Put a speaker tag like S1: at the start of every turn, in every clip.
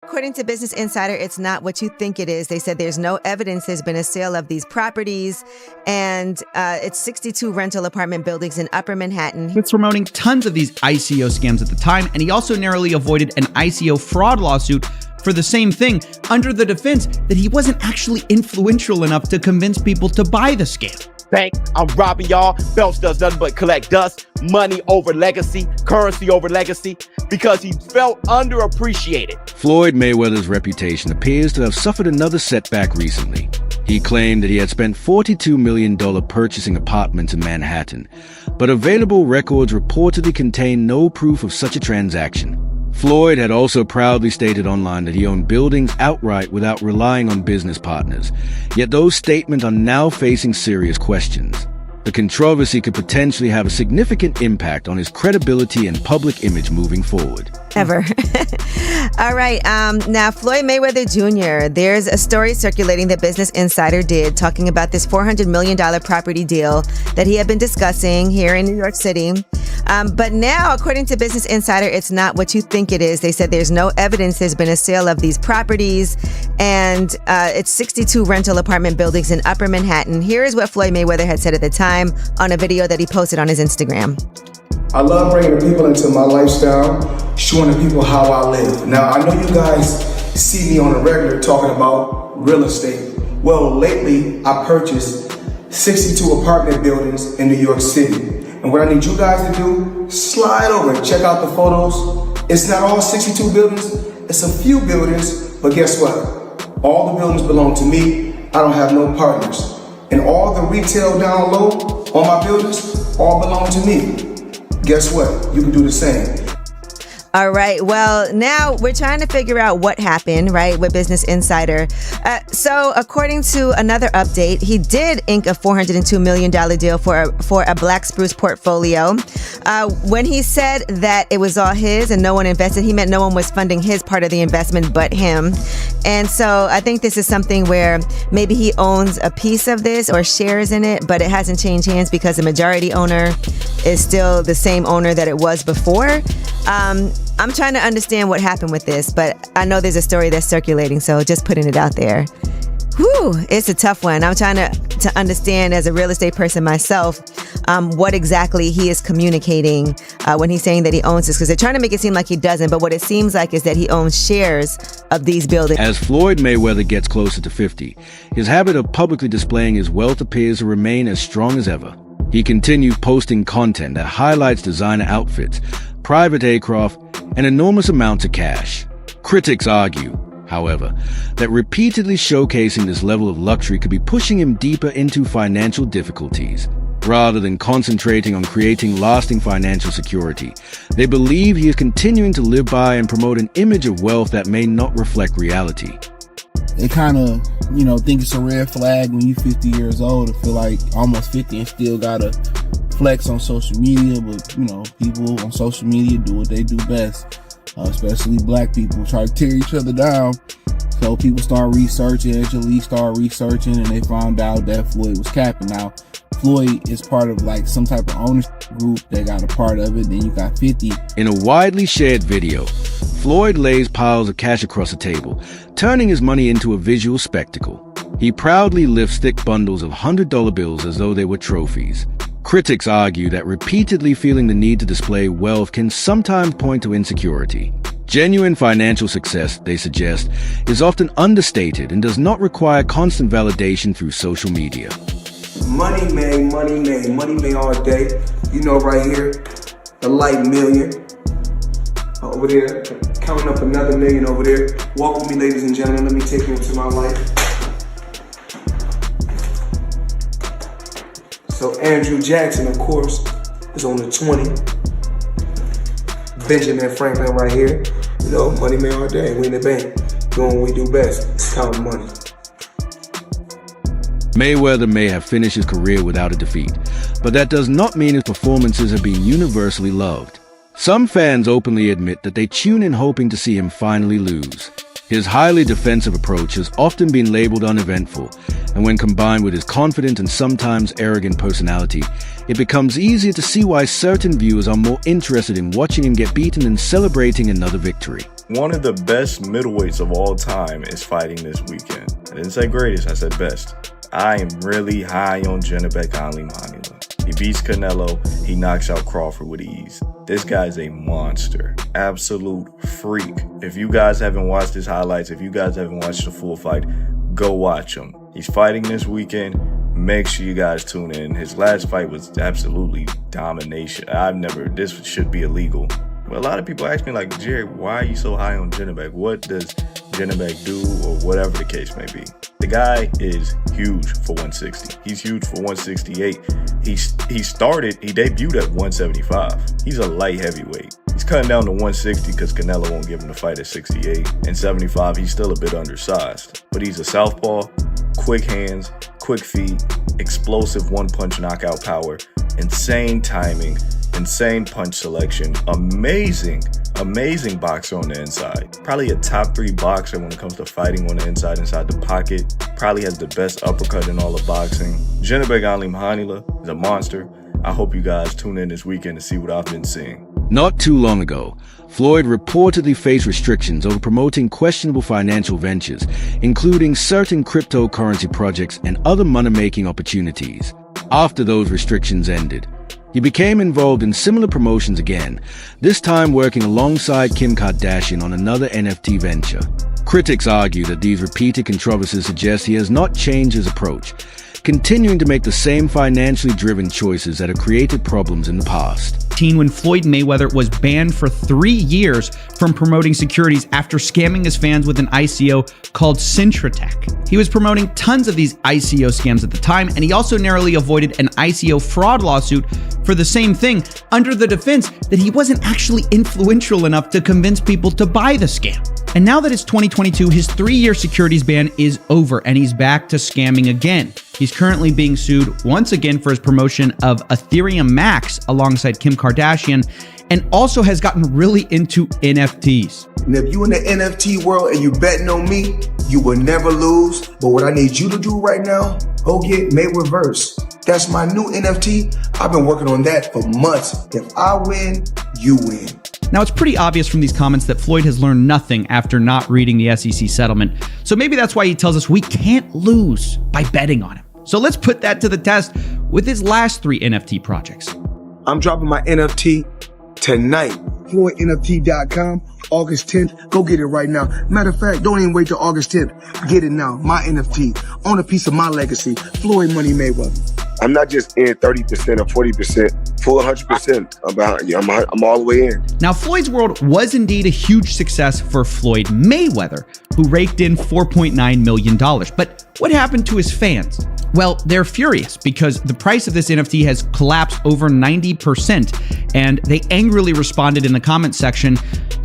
S1: According to Business Insider, it's not what you think it is. They said there's no evidence there's been a sale of these properties, and it's 62 rental apartment buildings in Upper Manhattan.
S2: It's promoting tons of these ICO scams at the time, and he also narrowly avoided an ICO fraud lawsuit for the same thing, under the defense that he wasn't actually influential enough to convince people to buy the scam.
S3: Bank, I'm robbing y'all. Phelps does nothing but collect dust, money over legacy, currency over legacy, because he felt underappreciated.
S4: Floyd Mayweather's reputation appears to have suffered another setback recently. He claimed that he had spent $42 million purchasing apartments in Manhattan, but available records reportedly contain no proof of such a transaction. Floyd had also proudly stated online that he owned buildings outright without relying on business partners, yet those statements are now facing serious questions. The controversy could potentially have a significant impact on his credibility and public image moving forward.
S1: Ever. All right. Now, Floyd Mayweather Jr., there's a story circulating that Business Insider did talking about this $400 million property deal that he had been discussing here in New York City. But now, according to Business Insider, it's not what you think it is. They said there's no evidence there's been a sale of these properties, and it's 62 rental apartment buildings in Upper Manhattan. Here is what Floyd Mayweather had said at the time on a video that he posted on his Instagram.
S5: I love bringing the people into my lifestyle, showing the people how I live. Now, I know you guys see me on a regular talking about real estate. Well, lately, I purchased 62 apartment buildings in New York City. And what I need you guys to do, slide over and check out the photos. It's not all 62 buildings, it's a few buildings, but guess what? All the buildings belong to me. I don't have no partners. And all the retail down low on my buildings all belong to me. Guess what? You can do the same.
S1: All right. Well, now we're trying to figure out what happened, right, with Business Insider. So according to another update, he did ink a $402 million deal for a Black Spruce portfolio. When he said that it was all his and no one invested, he meant no one was funding his part of the investment but him. And so I think this is something where maybe he owns a piece of this or shares in it, but it hasn't changed hands because the majority owner is still the same owner that it was before. I'm trying to understand what happened with this, but I know there's a story that's circulating, so just putting it out there. Whew, it's a tough one. I'm trying to understand as a real estate person myself what exactly he is communicating when he's saying that he owns this, because they're trying to make it seem like he doesn't, but what it seems like is that he owns shares of these buildings.
S4: As Floyd Mayweather gets closer to 50, his habit of publicly displaying his wealth appears to remain as strong as ever. He continues posting content that highlights designer outfits, private aircraft, and enormous amounts of cash. Critics argue, however, that repeatedly showcasing this level of luxury could be pushing him deeper into financial difficulties. Rather than concentrating on creating lasting financial security, they believe he is continuing to live by and promote an image of wealth that may not reflect reality.
S6: They kind of, think it's a red flag when you're 50 years old and feel like almost 50 and still gotta flex on social media. But, people on social media do what they do best, especially black people, try to tear each other down. So people start researching, Angelique started researching, and they found out that Floyd was capping. Now, Floyd is part of like some type of ownership group that got a part of it. Then you got 50.
S4: In a widely shared video, Floyd lays piles of cash across the table, turning his money into a visual spectacle. He proudly lifts thick bundles of $100 bills as though they were trophies. Critics argue that repeatedly feeling the need to display wealth can sometimes point to insecurity. Genuine financial success, they suggest, is often understated and does not require constant validation through social media.
S5: Money made all day. Right here, the light million. Over there, counting up another million over there. Walk with me, ladies and gentlemen. Let me take you into my life. So Andrew Jackson, of course, is on the 20. Benjamin Franklin right here. Money made all day. We in the bank. Doing what we do best. Counting money.
S4: Mayweather may have finished his career without a defeat, but that does not mean his performances have been universally loved. Some fans openly admit that they tune in hoping to see him finally lose. His highly defensive approach has often been labeled uneventful, and when combined with his confident and sometimes arrogant personality, it becomes easier to see why certain viewers are more interested in watching him get beaten than celebrating another victory.
S7: one of the best middleweights of all time is fighting this weekend. I didn't say greatest, I said best. I am really high on Janibek Alimhanila. He beats Canelo, he knocks out Crawford with ease. This guy's a monster, absolute freak. If you guys haven't watched his highlights, if you guys haven't watched the full fight, go watch him. He's fighting this weekend. Make sure you guys tune in. His last fight was absolutely domination. This should be illegal. But a lot of people ask me like, Jerry, why are you so high on Janibek? What does Janibek do, or whatever the case may be? The guy is huge for 160. He's huge for 168. He debuted at 175. He's a light heavyweight. He's cutting down to 160 because Canelo won't give him the fight at 68. And 75, he's still a bit undersized. But he's a southpaw, quick hands, quick feet, explosive one-punch knockout power, insane timing, insane punch selection, amazing boxer on the inside. Probably a top 3 boxer when it comes to fighting on the inside the pocket. Probably has the best uppercut in all of boxing. Janibek Alimhanila is a monster. I hope you guys tune in this weekend to see what I've been seeing.
S4: Not too long ago, Floyd reportedly faced restrictions over promoting questionable financial ventures, including certain cryptocurrency projects and other money-making opportunities. After those restrictions ended, he became involved in similar promotions again, this time working alongside Kim Kardashian on another NFT venture. Critics argue that these repeated controversies suggest he has not changed his approach, continuing to make the same financially driven choices that have created problems in the past.
S2: When Floyd Mayweather was banned for 3 years from promoting securities after scamming his fans with an ICO called Syntratech. He was promoting tons of these ICO scams at the time, and he also narrowly avoided an ICO fraud lawsuit for the same thing, under the defense that he wasn't actually influential enough to convince people to buy the scam. And now that it's 2022, his 3-year securities ban is over, and he's back to scamming again. He's currently being sued once again for his promotion of Ethereum Max alongside Kim Kardashian, and also has gotten really into NFTs.
S5: And if you in the NFT world and you betting on me, you will never lose. But what I need you to do right now, go get Mayweather. That's my new NFT. I've been working on that for months. If I win, you win.
S2: Now, it's pretty obvious from these comments that Floyd has learned nothing after not reading the SEC settlement. So maybe that's why he tells us we can't lose by betting on him. So let's put that to the test with his last 3 NFT projects.
S5: I'm dropping my NFT tonight. FloydNFT.com, August 10th. Go get it right now. Matter of fact, don't even wait till August 10th. Get it now. My NFT. Own a piece of my legacy. Floyd Money Mayweather.
S8: I'm not just in 30% or 40%, full 100%. I'm behind you. I'm all the way in.
S2: Now, Floyd's World was indeed a huge success for Floyd Mayweather, who raked in $4.9 million. But what happened to his fans? Well, they're furious because the price of this NFT has collapsed over 90%, and they angrily responded in the comment section,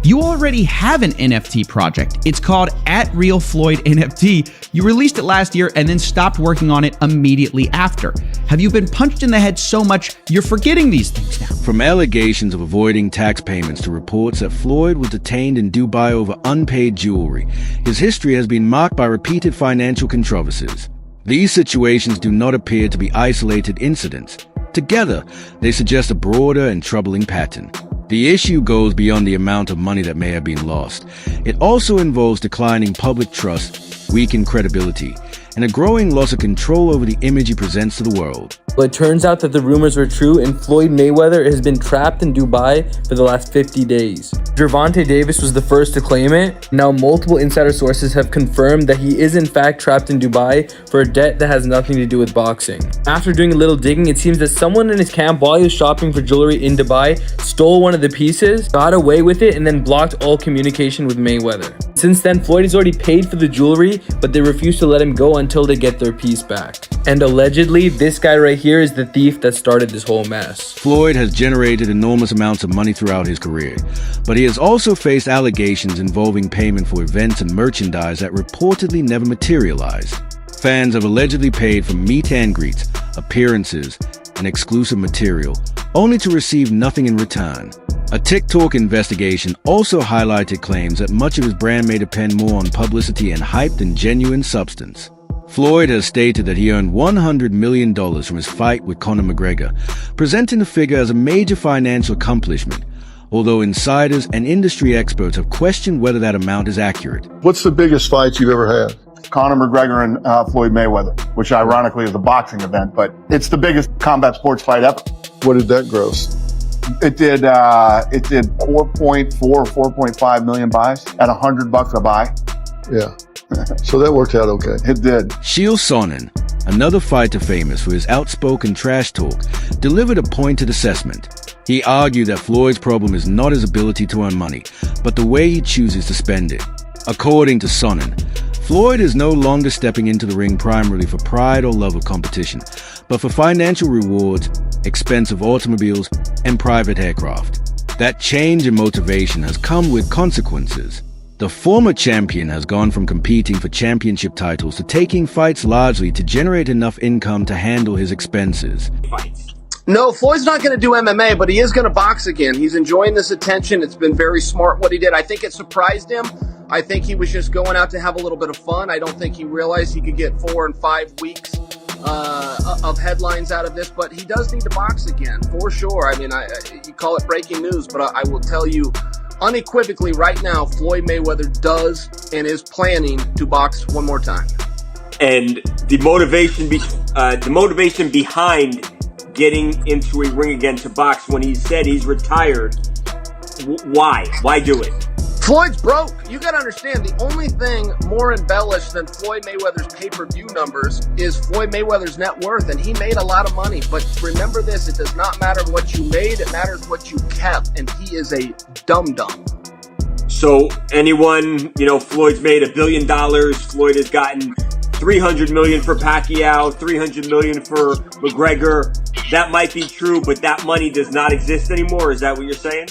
S2: "You already have an NFT project. It's called @RealFloydNFT. You released it last year and then stopped working on it immediately after. Have you been punched in the head so much you're forgetting these things now?"
S4: From allegations of avoiding tax payments to reports that Floyd was detained in Dubai over unpaid jewelry, his history has been marked by repeated financial controversies. These situations do not appear to be isolated incidents. Together, they suggest a broader and troubling pattern. The issue goes beyond the amount of money that may have been lost. It also involves declining public trust, weakened credibility, and a growing loss of control over the image he presents to the world.
S9: Well, it turns out that the rumors were true, and Floyd Mayweather has been trapped in Dubai for the last 50 days. Gervonta Davis was the first to claim it. Now, multiple insider sources have confirmed that he is in fact trapped in Dubai for a debt that has nothing to do with boxing. After doing a little digging, it seems that someone in his camp, while he was shopping for jewelry in Dubai, stole one of the pieces, got away with it, and then blocked all communication with Mayweather. Since then, Floyd has already paid for the jewelry, but they refuse to let him go until they get their piece back. And allegedly, this guy right here is the thief that started this whole mess.
S4: Floyd has generated enormous amounts of money throughout his career, but he has also faced allegations involving payment for events and merchandise that reportedly never materialized. Fans have allegedly paid for meet and greets, appearances, and exclusive material, only to receive nothing in return. A TikTok investigation also highlighted claims that much of his brand may depend more on publicity and hype than genuine substance. Floyd has stated that he earned $100 million from his fight with Conor McGregor, presenting the figure as a major financial accomplishment. although insiders and industry experts have questioned whether that amount is accurate.
S10: What's the biggest fight you've ever had?
S11: Conor McGregor and Floyd Mayweather, which ironically is a boxing event, but it's the biggest combat sports fight ever.
S10: What did that gross?
S11: It did 4.4 or 4.5 million buys at $100 a buy.
S10: Yeah. So that worked out okay.
S11: It did.
S4: Chael Sonnen, another fighter famous for his outspoken trash talk, delivered a pointed assessment. He argued that Floyd's problem is not his ability to earn money, but the way he chooses to spend it. According to Sonnen, Floyd is no longer stepping into the ring primarily for pride or love of competition, but for financial rewards, expensive automobiles, and private aircraft. That change in motivation has come with consequences. The former champion has gone from competing for championship titles to taking fights largely to generate enough income to handle his expenses.
S12: No, Floyd's not going to do MMA, but he is going to box again. He's enjoying this attention. It's been very smart what he did. I think it surprised him. I think he was just going out to have a little bit of fun. I don't think he realized he could get 4 and 5 weeks of headlines out of this, but he does need to box again, for sure. I mean, you call it breaking news, but I will tell you unequivocally right now, Floyd Mayweather does and is planning to box one more time.
S13: And the motivation behind getting into a ring again to box when he said he's retired, why? Why do it?
S12: Floyd's broke. You got to understand, the only thing more embellished than Floyd Mayweather's pay-per-view numbers is Floyd Mayweather's net worth, and he made a lot of money. But remember this, it does not matter what you made, it matters what you kept, and he is a dum-dum.
S13: So anyone, Floyd's made $1 billion. Floyd has gotten $300 million for Pacquiao, $300 million for McGregor. That might be true, but that money does not exist anymore. Is that what you're saying?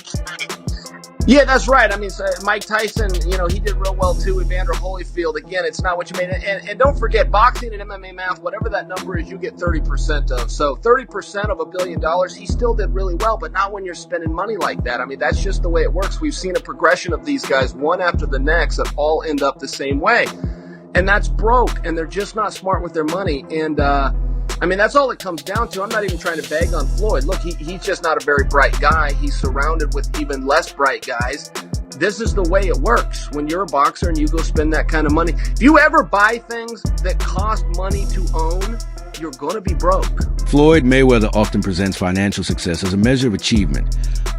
S12: Yeah, that's right. I mean, Mike Tyson, he did real well too. Evander Holyfield, again, it's not what you made. And don't forget, boxing and MMA math, whatever that number is, you get 30% of. So 30% of $1 billion, he still did really well, but not when you're spending money like that. I mean, that's just the way it works. We've seen a progression of these guys, one after the next, that all end up the same way. And that's broke, and they're just not smart with their money. And, I mean, that's all it comes down to. I'm not even trying to bag on Floyd. Look, he's just not a very bright guy. He's surrounded with even less bright guys. This is the way it works when you're a boxer and you go spend that kind of money. If you ever buy things that cost money to own, you're going to be broke.
S4: Floyd Mayweather often presents financial success as a measure of achievement,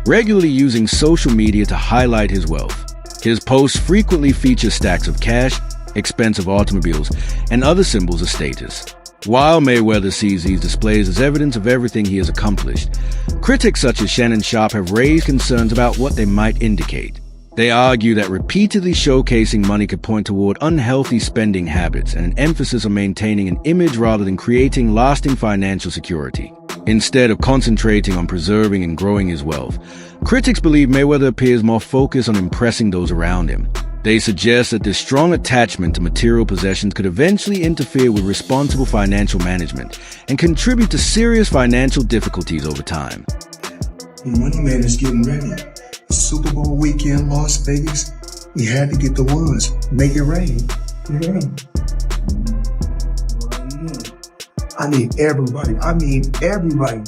S4: regularly using social media to highlight his wealth. His posts frequently feature stacks of cash, expensive automobiles, and other symbols of status. While Mayweather sees these displays as evidence of everything he has accomplished, critics such as Shannon Sharpe have raised concerns about what they might indicate. They argue that repeatedly showcasing money could point toward unhealthy spending habits and an emphasis on maintaining an image rather than creating lasting financial security. Instead of concentrating on preserving and growing his wealth, critics believe Mayweather appears more focused on impressing those around him. They suggest that this strong attachment to material possessions could eventually interfere with responsible financial management and contribute to serious financial difficulties over time.
S5: Money Man is getting ready. Super Bowl weekend, Las Vegas. We had to get the ones. Make it rain. Yeah. I need everybody. Everybody.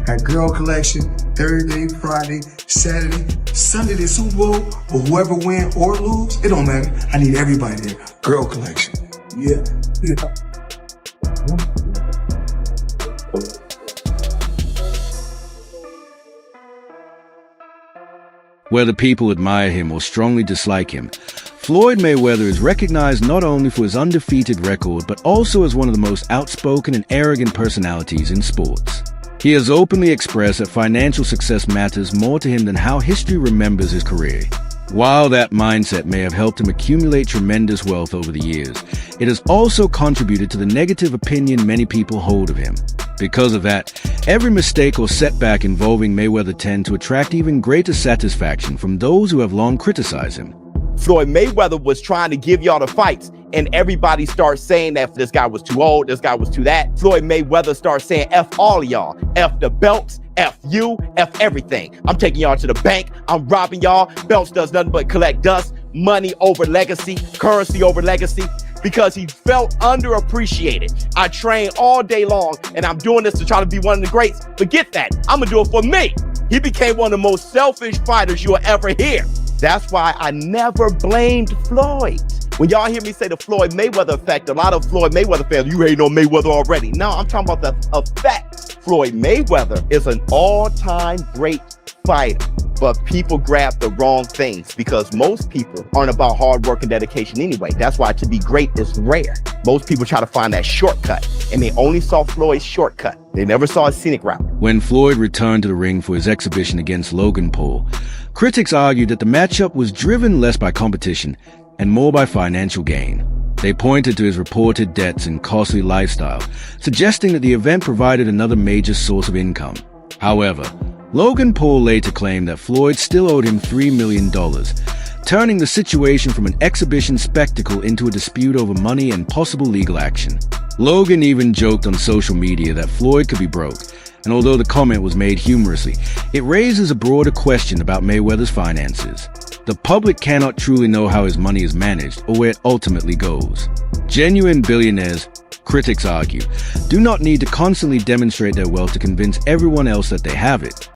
S5: Got Girl Collection, Thursday, Friday, Saturday, Sunday, the Super Bowl, or whoever win or lose, it don't matter. I need everybody there. Girl Collection. Yeah.
S4: Whether people admire him or strongly dislike him, Floyd Mayweather is recognized not only for his undefeated record, but also as one of the most outspoken and arrogant personalities in sports. He has openly expressed that financial success matters more to him than how history remembers his career. While that mindset may have helped him accumulate tremendous wealth over the years, it has also contributed to the negative opinion many people hold of him. Because of that, every mistake or setback involving Mayweather tend to attract even greater satisfaction from those who have long criticized him.
S3: Floyd Mayweather was trying to give y'all the fights, and everybody starts saying that this guy was too old, this guy was too that. Floyd Mayweather starts saying F all of y'all. F the belts, F you, F everything. I'm taking y'all to the bank. I'm robbing y'all. Belts does nothing but collect dust. Money over legacy, currency over legacy. Because he felt underappreciated. I train all day long, and I'm doing this to try to be one of the greats. Forget that. I'm gonna do it for me. He became one of the most selfish fighters you'll ever hear. That's why I never blamed Floyd. When y'all hear me say the Floyd Mayweather effect, a lot of Floyd Mayweather fans, you hate on Mayweather already. No, I'm talking about the effect. Floyd Mayweather is an all-time great fighter, but people grab the wrong things because most people aren't about hard work and dedication anyway. That's why to be great is rare. Most people try to find that shortcut, and they only saw Floyd's shortcut. They never saw a scenic route.
S4: When Floyd returned to the ring for his exhibition against Logan Paul, critics argued that the matchup was driven less by competition and more by financial gain. They pointed to his reported debts and costly lifestyle, suggesting that the event provided another major source of income. However, Logan Paul later claimed that Floyd still owed him $3 million, turning the situation from an exhibition spectacle into a dispute over money and possible legal action. Logan even joked on social media that Floyd could be broke, and although the comment was made humorously, it raises a broader question about Mayweather's finances. The public cannot truly know how his money is managed or where it ultimately goes. Genuine billionaires, critics argue, do not need to constantly demonstrate their wealth to convince everyone else that they have it.